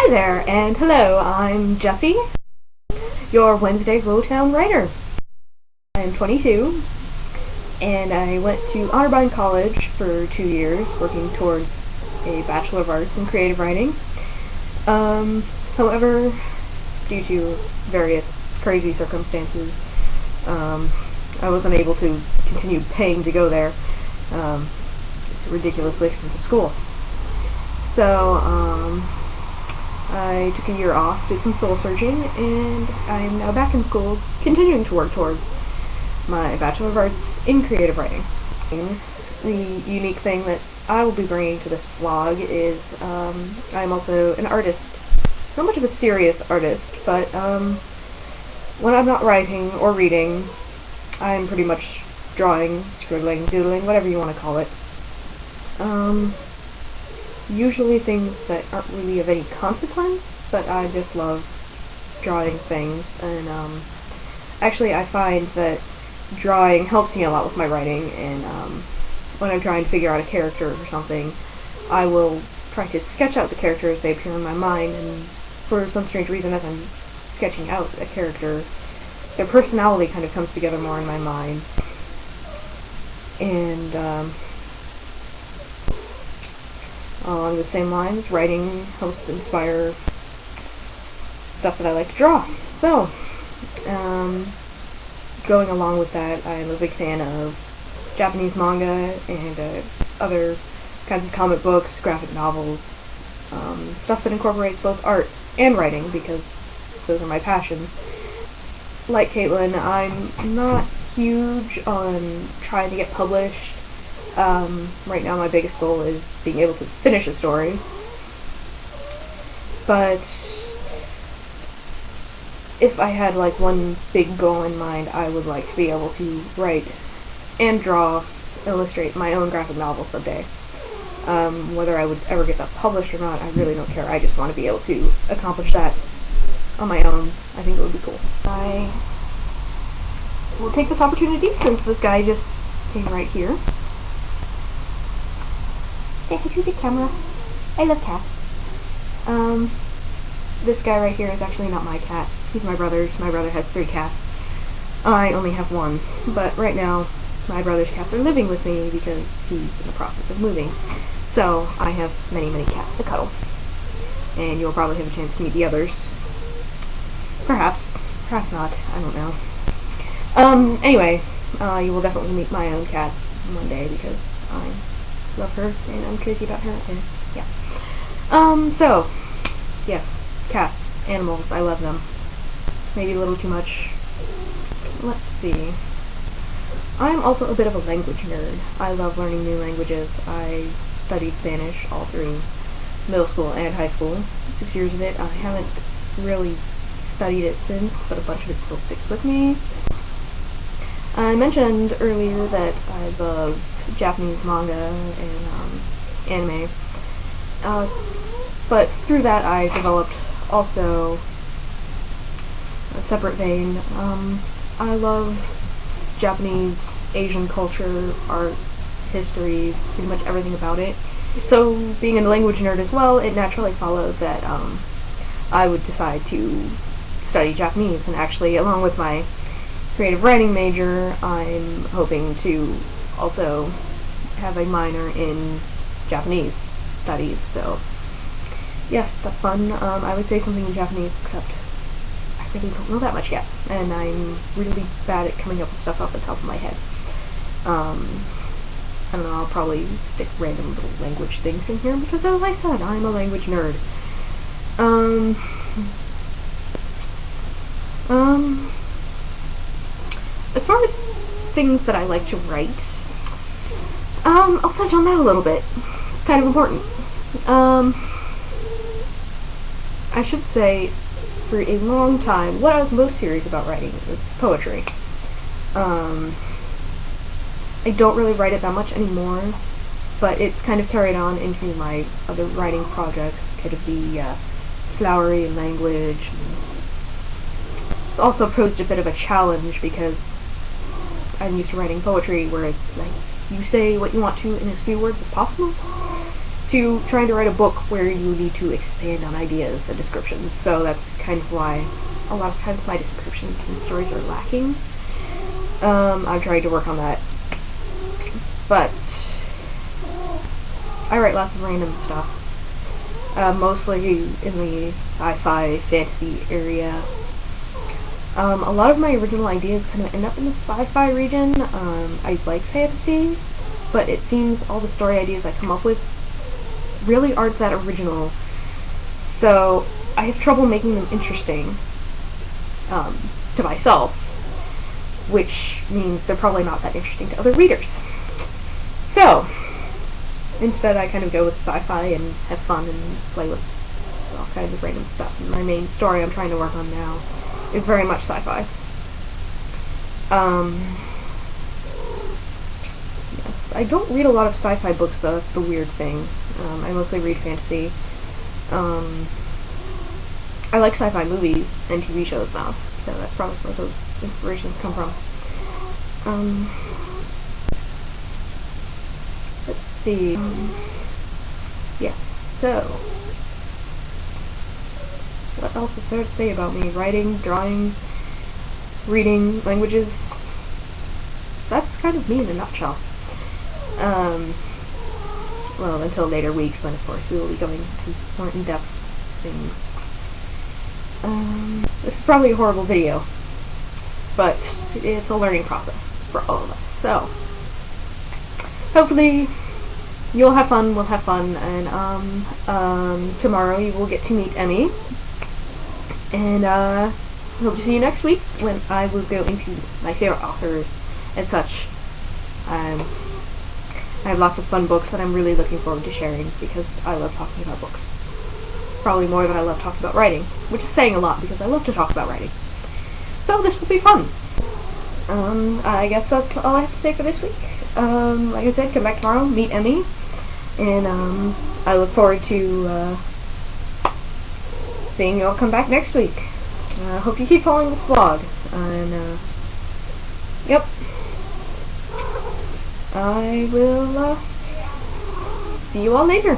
Hi there, and hello, I'm Jessi, your Wednesday Wotown writer. I'm 22, and I went to Otterbein College for 2 years, working towards a Bachelor of Arts in Creative Writing. However, due to various crazy circumstances, I wasn't able to continue paying to go there. It's a ridiculously expensive school. So, I took a year off, did some soul searching, and I'm now back in school, continuing to work towards my Bachelor of Arts in Creative Writing. The unique thing that I will be bringing to this vlog is I'm also an artist. Not much of a serious artist, but when I'm not writing or reading, I'm pretty much drawing, scribbling, doodling, whatever you want to call it. Usually things that aren't really of any consequence, but I just love drawing things, and actually I find that drawing helps me a lot with my writing, and when I'm trying to figure out a character or something, I will try to sketch out the character as they appear in my mind, and for some strange reason, as I'm sketching out a character, their personality kind of comes together more in my mind. And along the same lines, writing helps inspire stuff that I like to draw. So, going along with that, I'm a big fan of Japanese manga and other kinds of comic books, graphic novels, stuff that incorporates both art and writing, because those are my passions. Like Caitlin, I'm not huge on trying to get published. Right now my biggest goal is being able to finish a story, but if I had like one big goal in mind, I would like to be able to write and draw, illustrate my own graphic novel someday. Whether I would ever get that published or not, I really don't care. I just want to be able to accomplish that on my own. I think it would be cool. I will take this opportunity, since this guy just came right here. Say hi to the camera. I love cats. This guy right here is actually not my cat. He's my brother's. My brother has 3 cats. I only have 1. But right now, my brother's cats are living with me because he's in the process of moving. So, I have many, many cats to cuddle. And you'll probably have a chance to meet the others. Perhaps. Perhaps not. I don't know. Anyway, you will definitely meet my own cat one day, because I love her, and I'm crazy about her, and yeah. So, yes, cats, animals, I love them. Maybe a little too much. Let's see. I'm also a bit of a language nerd. I love learning new languages. I studied Spanish all through middle school and high school. 6 years of it. I haven't really studied it since, but a bunch of it still sticks with me. I mentioned earlier that I love Japanese manga and anime, but through that I developed also a separate vein. I love Japanese, Asian culture, art, history, pretty much everything about it. So, being a language nerd as well, it naturally followed that I would decide to study Japanese, and actually, along with my creative writing major, I'm hoping to also have a minor in Japanese studies, so yes, that's fun. I would say something in Japanese, except I really don't know that much yet, and I'm really bad at coming up with stuff off the top of my head. I don't know, I'll probably stick random little language things in here, because as I said, I'm a language nerd. As far as things that I like to write, I'll touch on that a little bit. It's kind of important. I should say, for a long time, what I was most serious about writing was poetry. I don't really write it that much anymore, but it's kind of carried on into my other writing projects, kind of the flowery language. It's also posed a bit of a challenge, because I'm used to writing poetry where it's like, you say what you want to in as few words as possible, to trying to write a book where you need to expand on ideas and descriptions. So that's kind of why a lot of times my descriptions and stories are lacking. I'm trying to work on that. But I write lots of random stuff. Mostly in the sci-fi, fantasy area. A lot of my original ideas kind of end up in the sci-fi region. I like fantasy, but it seems all the story ideas I come up with really aren't that original. So I have trouble making them interesting to myself, which means they're probably not that interesting to other readers. So instead I kind of go with sci-fi and have fun and play with all kinds of random stuff. And my main story I'm trying to work on now is very much sci-fi. Yes, I don't read a lot of sci-fi books though, that's the weird thing. I mostly read fantasy. I like sci-fi movies and TV shows now, so that's probably where those inspirations come from. Let's see. Yes, so what else is there to say about me? Writing, drawing, reading, languages. That's kind of me in a nutshell. Well, until later weeks when, of course, we will be going into more in-depth things. This is probably a horrible video, but it's a learning process for all of us. So, hopefully, you'll have fun, we'll have fun, and tomorrow you will get to meet Emmy. And hope to see you next week when I will go into my favorite authors and such. I have lots of fun books that I'm really looking forward to sharing because I love talking about books. Probably more than I love talking about writing, which is saying a lot because I love to talk about writing. So this will be fun. I guess that's all I have to say for this week. Like I said, come back tomorrow, meet Emmy, and I look forward to seeing you all come back next week. Hope you keep following this vlog, and yep, I will see you all later.